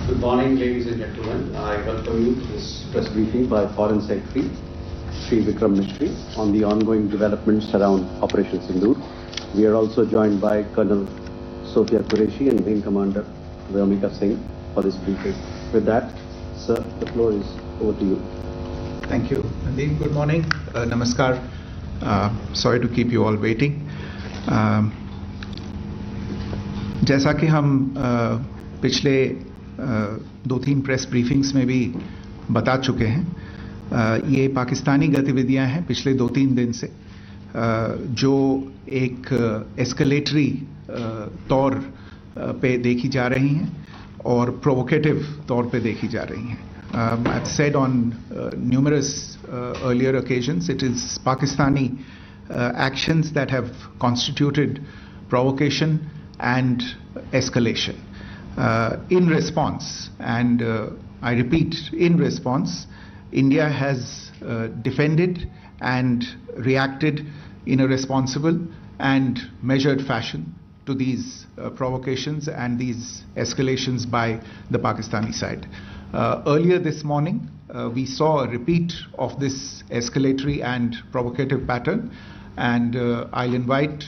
Good morning, ladies and gentlemen. I welcome you to this press briefing by Foreign Secretary Shri Vikram Mishri on the ongoing developments around Operation Sindoor. We are also joined by Colonel Sophia Qureshi and Wing Commander Vyomika Singh for this briefing. With that, sir, the floor is over to you. Thank you, Nadeem. Good morning. Namaskar. Sorry to keep you all waiting. जैसा कि हम पिछले 2-3 press briefings में भी बता चुके हैं, ये पाकिस्तानी गतिविधियां हैं पिछले 2-3 दिन से, जो एक एस्केलेटरी तौर पे देखी जा रही हैं और प्रोवोकेटिव तौर पे देखी जा रही हैं. I've said on numerous earlier occasions, it is Pakistani actions that have constituted provocation and escalation. In response, and I repeat, in response, India has defended and reacted in a responsible and measured fashion to these provocations and these escalations by the Pakistani side. Earlier this morning, we saw a repeat of this escalatory and provocative pattern, and I'll invite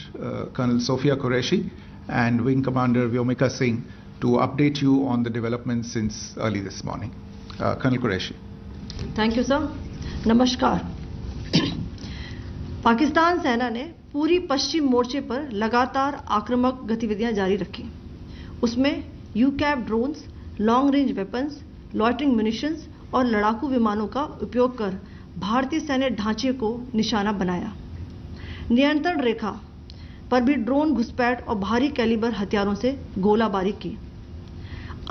Colonel Sophia Qureshi and Wing Commander Vyomika Singh to update you on the developments since early this morning. Colonel Qureshi. Thank you, sir. Namaskar. Pakistan सेना ने पूरी पश्चिम मोर्चे पर लगातार आक्रामक गतिविधियां जारी रखी. उसमें यूकैप drones, long range weapons, loitering munitions और लड़ाकू विमानों का उपयोग कर भारतीय सैन्य ढांचे को निशाना बनाया. नियंत्रण रेखा पर भी ड्रोन घुसपैठ और भारी कैलिबर हथियारों से गोलाबारी की.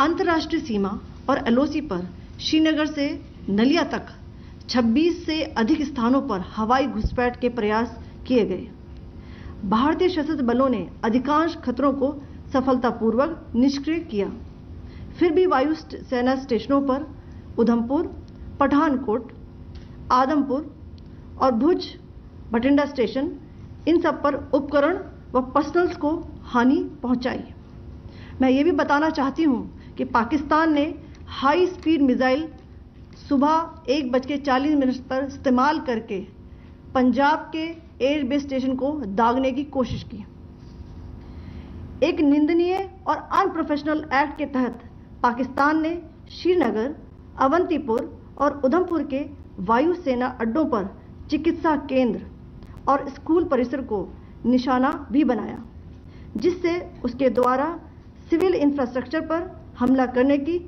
अंतर्राष्ट्रीय सीमा और एलओसी पर श्रीनगर से नलिया तक 26 से अधिक स्थानों पर हवाई घुसपैठ के प्रयास किए गए. भारतीय सशस्त्र बलों ने अधिकांश खतरों को सफलतापूर्वक निष्क्रिय किया. फिर भी वायु सेना स्टेशनों पर उधमपुर, पठानकोट, आदमपुर और भुज बठिंडा स्टेशन, इन सब पर उपकरण व पर्सनल्स को हानि पहुंचाई. मैं ये भी बताना चाहती हूं कि पाकिस्तान ने हाई स्पीड मिसाइल सुबह 1:40 पर इस्तेमाल करके पंजाब के एयरबेस स्टेशन को दागने की कोशिश की. एक निंदनीय और अनप्रोफेशनल एक्ट के तहत पाकिस्तान ने श्रीनगर, अवंतीपुर और उधमपुर के वायु सेना अड्डों पर चिकित्सा केंद्र और स्कूल परिसर को निशाना भी बनाया, जिससे उसके द्वारा सिविल इंफ्रास्ट्रक्चर पर हमला करने की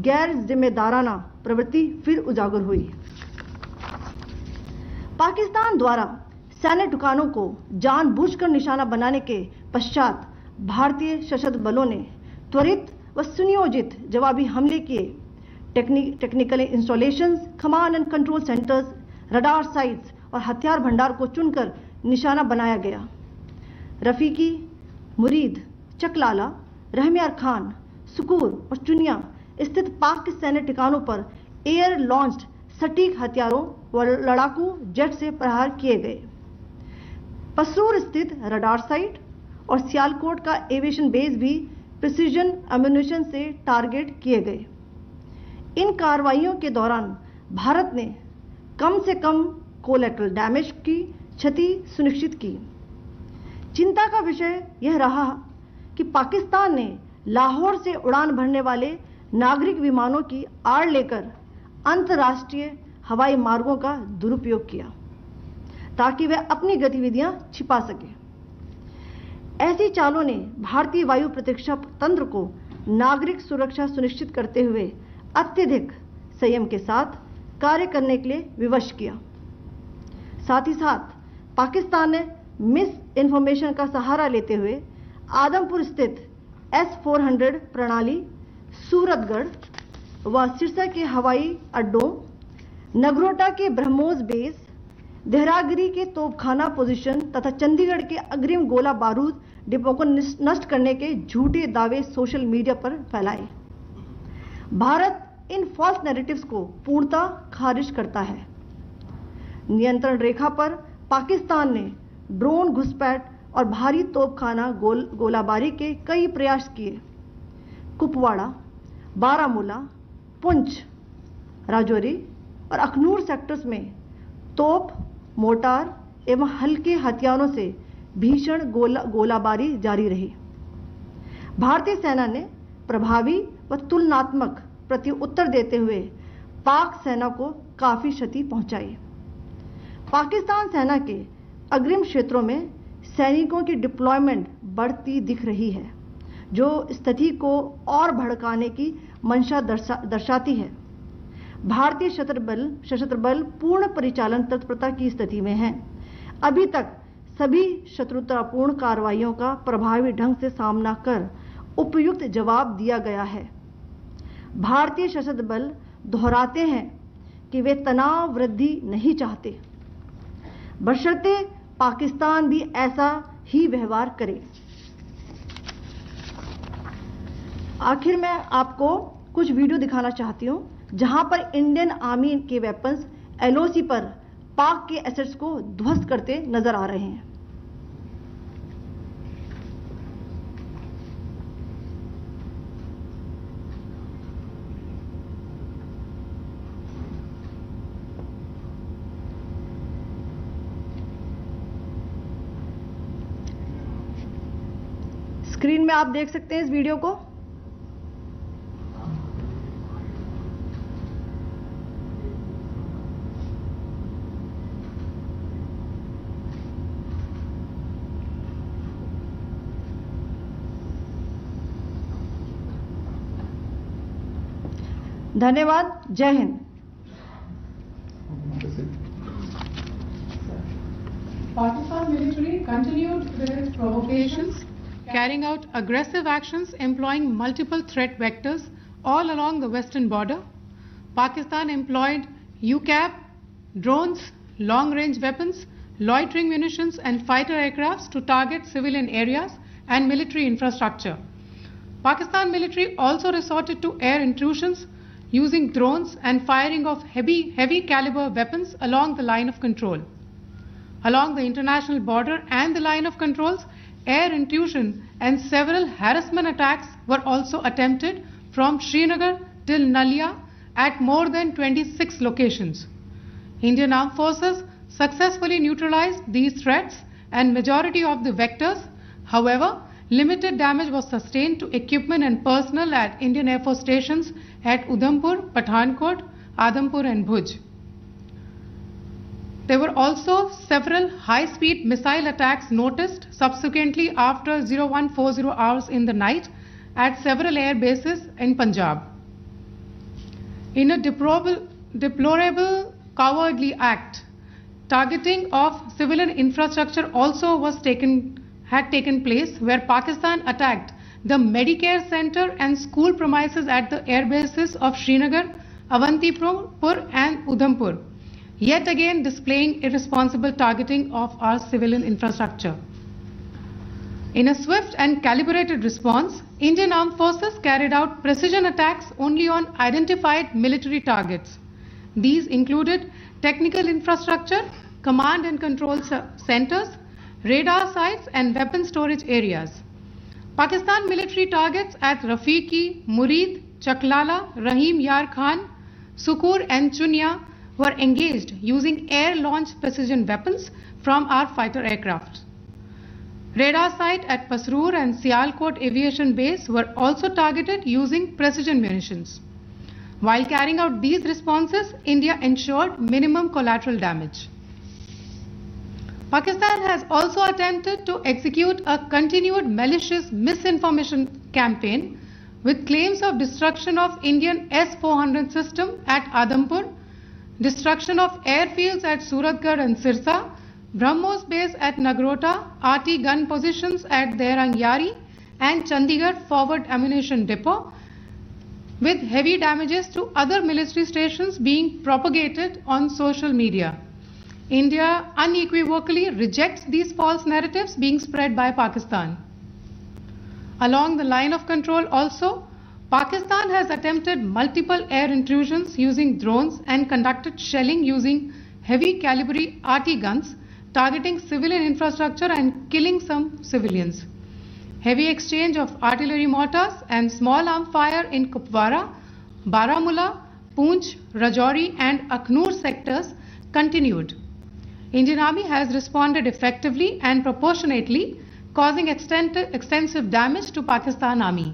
गैर जिम्मेदाराना प्रवृत्ति फिर उजागर हुई. पाकिस्तान द्वारा सैन्य ठिकानों को जानबूझकर निशाना बनाने के पश्चात भारतीय सशस्त्र बलों ने त्वरित व सुनियोजित जवाबी हमले किए. Technical installations, command and control centres, radar sites और हथियार भंडार को चुनकर निशाना बनाया गया. रफीकी, मुरीद, चकलाला, रहमियार खान, सुकूर और चुनिया स्थित पाक के सैन्य ठिकानों पर एयर लॉन्च्ड सटीक हथियारों व लड़ाकू जेट से प्रहार किए गए. पसरूर स्थित रडार साइट और सियालकोट का एविएशन बेस भी प्रिसीजन एम्यूनिशन से टारगेट किए गए. इन कार्रवाइयों के दौरान भारत ने कम से कम कोलैटरल डैमेज की क्षति सुनिश्चित की. चिंता का विषय यह रहा कि पाकिस्तान ने लाहौर से उड़ान भरने वाले नागरिक विमानों की आड़ लेकर अंतर्राष्ट्रीय हवाई मार्गों का दुरुपयोग किया ताकि वह अपनी गतिविधियां छिपा सके. ऐसी चालों ने भारतीय वायु प्रतिरक्षा तंत्र को नागरिक सुरक्षा सुनिश्चित करते हुए अत्यधिक संयम के साथ कार्य करने के लिए विवश किया. साथ ही साथ पाकिस्तान ने मिस इन्फॉर्मेशन का सहारा लेते हुए आदमपुर स्थित S-400 प्रणाली, सूरतगढ़ व सिरसा के हवाई अड्डों, नगरोटा के ब्रह्मोस बेस, देहरागिरी के तोपखाना पोजीशन तथा चंडीगढ़ के अग्रिम गोला बारूद डिपो को नष्ट करने के झूठे दावे सोशल मीडिया पर फैलाए. भारत इन फॉल्स नैरेटिव्स को पूर्णतः खारिज करता है. नियंत्रण रेखा पर पाकिस्तान ने ड्रोन घुसपैठ और भारी तोपखाना गोलाबारी के कई प्रयास किए. कुपवाड़ा, बारामूला, पुंछ, राजौरी और अखनूर सेक्टर्स में तोप, मोर्टार एवं हल्के हथियारों से भीषण गोलाबारी जारी रही। भारतीय सेना ने प्रभावी व तुलनात्मक प्रत्युत्तर देते हुए पाक सेना को काफी क्षति पहुंचाई। पाकिस्तान सेना के अग्रिम क्षेत्रों में सैनिकों की डिप्लॉयमेंट बढ़ती दिख रही है, जो स्थिति को और भड़काने की मंशा दर्शाती है। भारतीय सशस्त्र बल पूर्ण परिचालन तत्परता की स्थिति में हैं। अभी तक सभी शत्रुतापूर्ण कार्रवाइयों का प्रभावी ढंग से सामना कर उपयुक्त जवाब दिया गया है। भारतीय सशस्त्र बल दोहराते हैं कि वे तनाव वृद्धि नहीं चाहते, बशर्ते पाकिस्तान भी ऐसा ही व्यवहार करे। आखिर में आपको कुछ वीडियो दिखाना चाहती हूं, जहां पर इंडियन आर्मी के वेपन्स एलओसी पर पाक के एसेट्स को ध्वस्त करते नजर आ रहे हैं। स्क्रीन में आप देख सकते हैं इस वीडियो को। धन्यवाद। जय Hind. Pakistan military continued with its provocations, carrying out aggressive actions employing multiple threat vectors all along the western border. Pakistan employed UCAV, drones, long-range weapons, loitering munitions and fighter aircrafts to target civilian areas and military infrastructure. Pakistan military also resorted to air intrusions using drones and firing of heavy caliber weapons along the line of control. Along the international border and the line of controls, air intrusion and several harassment attacks were also attempted from Srinagar till Nalia at more than 26 locations. Indian Armed Forces successfully neutralized these threats and majority of the vectors. However, limited damage was sustained to equipment and personnel at Indian Air Force stations at Udhampur, Pathankot, Adampur and Bhuj. There were also several high-speed missile attacks noticed subsequently after 0140 hours in the night at several air bases in Punjab. In a deplorable cowardly act, targeting of civilian infrastructure also had taken place, where Pakistan attacked the Medicare Center and school premises at the air bases of Srinagar, Avantipur and Udhampur, yet again displaying irresponsible targeting of our civilian infrastructure. In a swift and calibrated response, Indian Armed Forces carried out precision attacks only on identified military targets. These included technical infrastructure, command and control centers, radar sites and weapon storage areas. Pakistan military targets at Rafiqi, Murid, Chaklala, Rahim Yar Khan, Sukur and Chunya were engaged using air-launched precision weapons from our fighter aircraft. Radar site at Pasroor and Sialkot Aviation Base were also targeted using precision munitions. While carrying out these responses, India ensured minimum collateral damage. Pakistan has also attempted to execute a continued malicious misinformation campaign with claims of destruction of Indian S-400 system at Adampur, destruction of airfields at Suratgarh and Sirsa, BrahMos base at Nagrota, RT gun positions at Derangyari and Chandigarh forward ammunition depot, with heavy damages to other military stations being propagated on social media. India unequivocally rejects these false narratives being spread by Pakistan. Along the line of control also, Pakistan has attempted multiple air intrusions using drones and conducted shelling using heavy caliber RT guns, targeting civilian infrastructure and killing some civilians. Heavy exchange of artillery mortars and small arm fire in Kupwara, Baramulla, Poonch, Rajouri and Aknoor sectors continued. Indian Army has responded effectively and proportionately, causing extensive damage to Pakistan Army.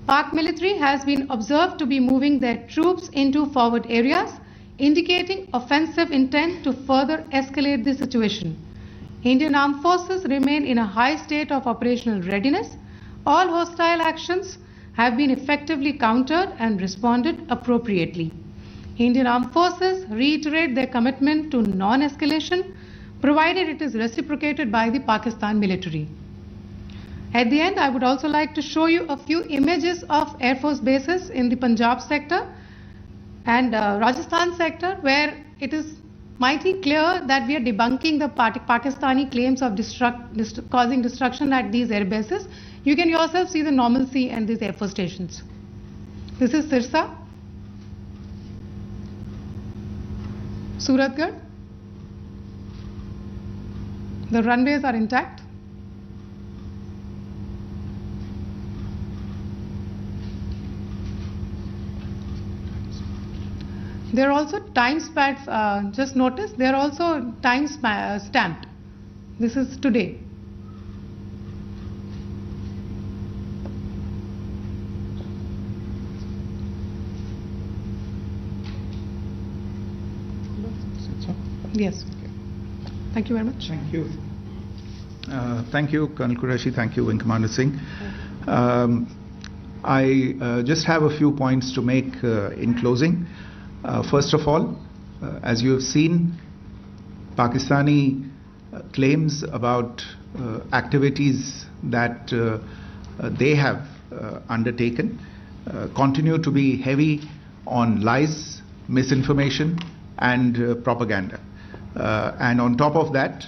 Pak military has been observed to be moving their troops into forward areas, indicating offensive intent to further escalate the situation. Indian Armed Forces remain in a high state of operational readiness. All hostile actions have been effectively countered and responded appropriately. Indian Armed Forces reiterate their commitment to non-escalation, provided it is reciprocated by the Pakistan military. At the end, I would also like to show you a few images of Air Force bases in the Punjab sector and Rajasthan sector, where it is mighty clear that we are debunking the Pakistani claims of causing destruction at these air bases. You can yourself see the normalcy and these Air Force stations. This is Sirsa, Suratgarh. The runways are intact. There are also time stamps, just notice, they are also time stamped. This is today. Yes. Thank you very much. Thank you. Thank you, Colonel Qureshi. Thank you, Wing Commander Singh. I just have a few points to make in closing. First of all, as you have seen, Pakistani claims about activities that they have undertaken continue to be heavy on lies, misinformation and propaganda. And on top of that,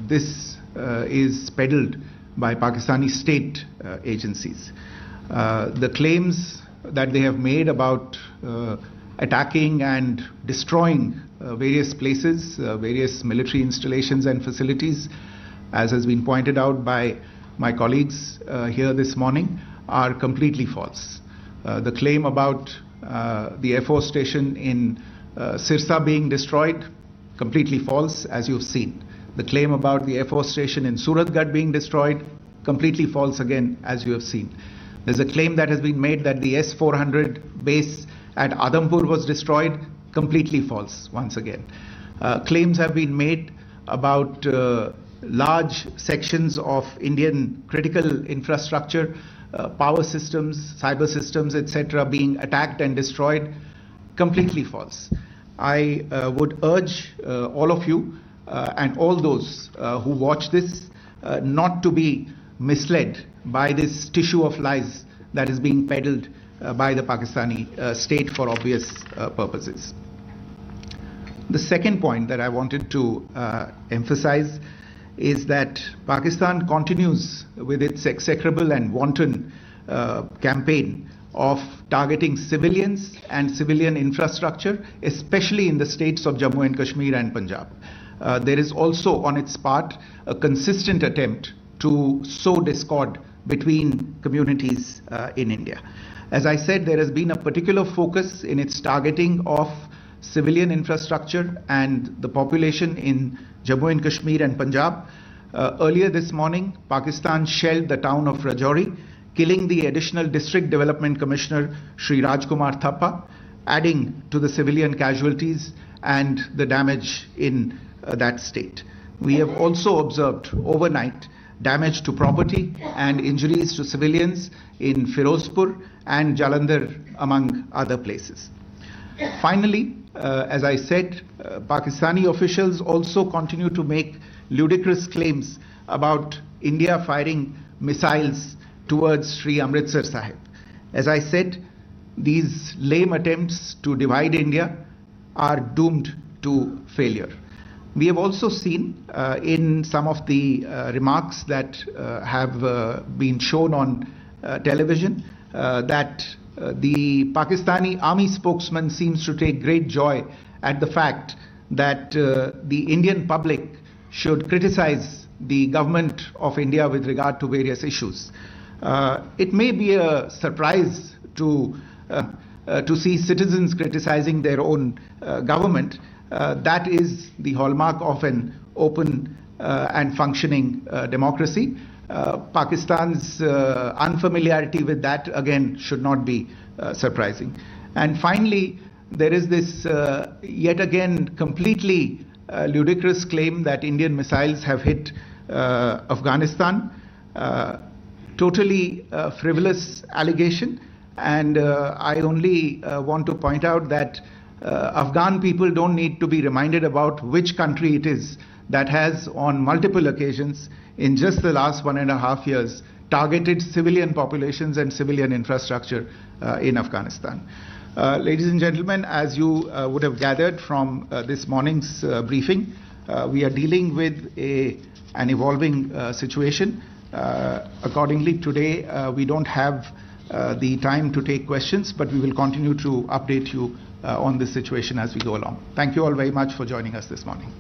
this is peddled by Pakistani state agencies. The claims that they have made about attacking and destroying various places, various military installations and facilities, as has been pointed out by my colleagues here this morning, are completely false. The claim about the Air Force station in Sirsa being destroyed, completely false, as you've seen. The claim about the Air Force station in Suratgarh being destroyed, completely false again, as you have seen. There's a claim that has been made that the S-400 base at Adampur was destroyed, completely false once again. Claims have been made about large sections of Indian critical infrastructure, power systems, cyber systems, etc. being attacked and destroyed, completely false. I would urge all of you and all those who watch this not to be misled by this tissue of lies that is being peddled by the Pakistani state for obvious purposes. The second point that I wanted to emphasize is that Pakistan continues with its execrable and wanton campaign of targeting civilians and civilian infrastructure, especially in the states of Jammu and Kashmir and Punjab. There is also on its part a consistent attempt to sow discord between communities in India. As I said, there has been a particular focus in its targeting of civilian infrastructure and the population in Jammu and Kashmir and Punjab. Earlier this morning, Pakistan shelled the town of Rajouri, killing the additional District Development Commissioner, Shri Rajkumar Thappa, adding to the civilian casualties and the damage in that state. We have also observed overnight damage to property and injuries to civilians in Firozpur and Jalandhar, among other places. Finally, as I said, Pakistani officials also continue to make ludicrous claims about India firing missiles towards Sri Amritsar Sahib. As I said, these lame attempts to divide India are doomed to failure. We have also seen in some of the remarks that have been shown on television that the Pakistani army spokesman seems to take great joy at the fact that the Indian public should criticize the government of India with regard to various issues. It may be a surprise to see citizens criticizing their own government. That is the hallmark of an open and functioning democracy. Pakistan's unfamiliarity with that, again, should not be surprising. And finally, there is this yet again completely ludicrous claim that Indian missiles have hit Afghanistan. Totally frivolous allegation. And I only want to point out that Afghan people don't need to be reminded about which country it is that has on multiple occasions in just the last 1.5 years targeted civilian populations and civilian infrastructure in Afghanistan. Ladies and gentlemen, as you would have gathered from this morning's briefing, we are dealing with an evolving situation. Accordingly, today we don't have the time to take questions, but we will continue to update you on this situation as we go along. Thank you all very much for joining us this morning.